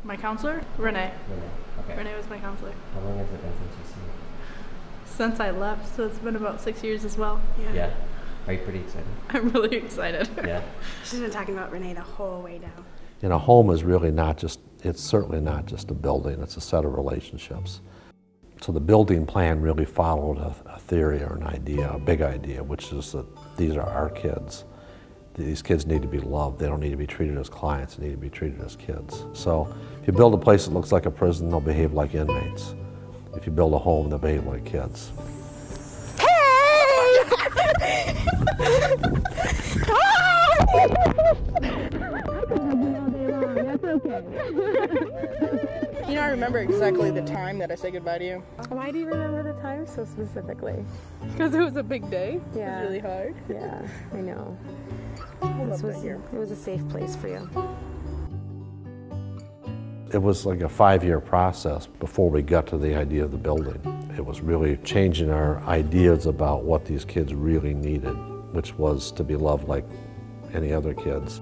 My counselor? Renee. Okay. Renee was my counselor. How long has it been since you've seen it? Since I left, so it's been about 6 years as well. Yeah. Are you pretty excited? I'm really excited. Yeah. She's been talking about Renee the whole way down. And a home is really not just, it's certainly not just a building, it's a set of relationships. So the building plan really followed a theory or an idea, a big idea, which is that these are our kids. These kids need to be loved. They don't need to be treated as clients, they need to be treated as kids. So if you build a place that looks like a prison, they'll behave like inmates. If you build a home, they'll behave like kids. You know, I remember exactly the time that I said goodbye to you. Why do you remember the time so specifically? Because it was a big day. Yeah. It was really hard. Yeah, I know. It was a safe place for you. It was like a 5-year process before we got to the idea of the building. It was really changing our ideas about what these kids really needed, which was to be loved like any other kids.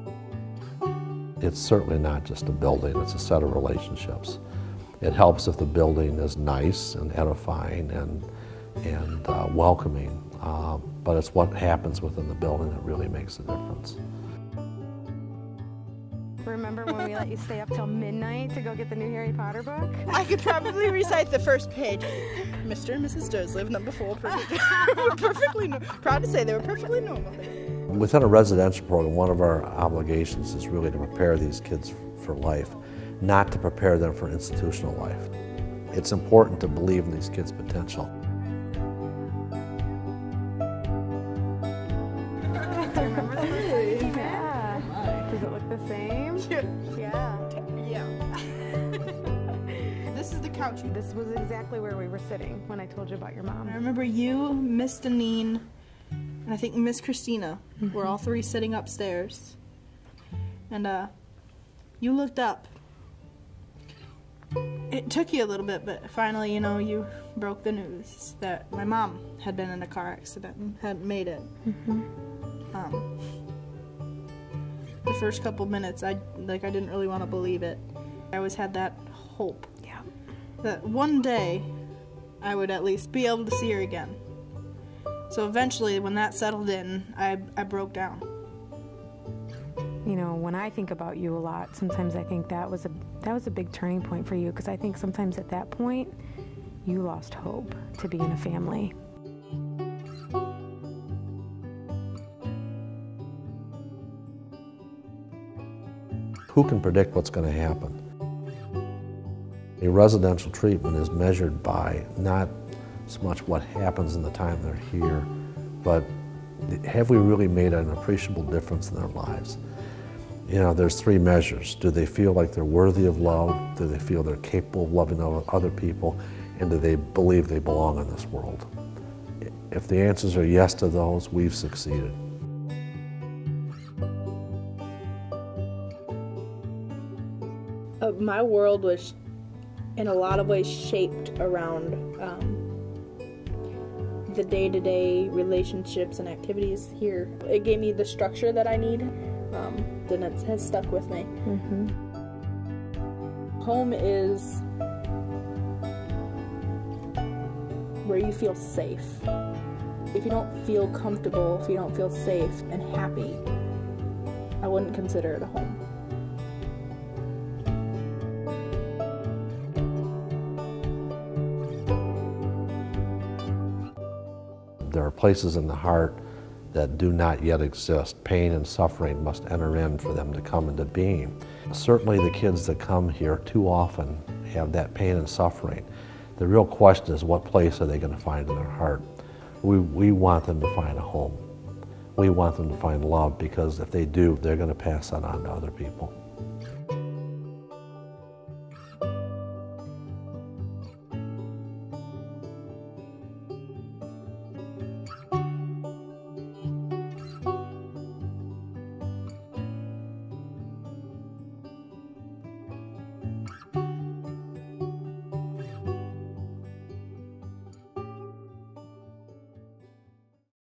It's certainly not just a building, it's a set of relationships. It helps if the building is nice and edifying and welcoming, but it's what happens within the building that really makes a difference. Remember when we let you stay up till midnight to go get the new Harry Potter book? I could probably recite the first page. Mr. and Mrs. Dursley, number 4, were perfectly proud to say they were perfectly normal. Within a residential program, one of our obligations is really to prepare these kids for life, not to prepare them for institutional life. It's important to believe in these kids' potential. Remember the first time? Yeah. Does it look the same? Yeah. This is the couch. This was exactly where we were sitting when I told you about your mom. I remember you, Miss Deneen, and I think Miss Christina were all three sitting upstairs. And you looked up. It took you a little bit, but finally, you know, you broke the news that my mom had been in a car accident and hadn't made it. The first couple minutes, I didn't really want to believe it. I always had that hope that one day I would at least be able to see her again. So eventually, when that settled in, I broke down. You know, when I think about you a lot, sometimes I think that was a big turning point for you, because I think sometimes at that point, you lost hope to be in a family. Who can predict what's going to happen? A residential treatment is measured by not so much what happens in the time they're here, but have we really made an appreciable difference in their lives? You know, there's 3 measures. Do they feel like they're worthy of love? Do they feel they're capable of loving other people? And do they believe they belong in this world? If the answers are yes to those, we've succeeded. My world was, in a lot of ways, shaped around the day-to-day relationships and activities here. It gave me the structure that I need, and it has stuck with me. Home is where you feel safe. If you don't feel comfortable, if you don't feel safe and happy, I wouldn't consider it a home. There are places in the heart that do not yet exist. Pain and suffering must enter in for them to come into being. Certainly the kids that come here too often have that pain and suffering. The real question is, what place are they going to find in their heart? We want them to find a home. We want them to find love, because if they do, they're going to pass that on to other people.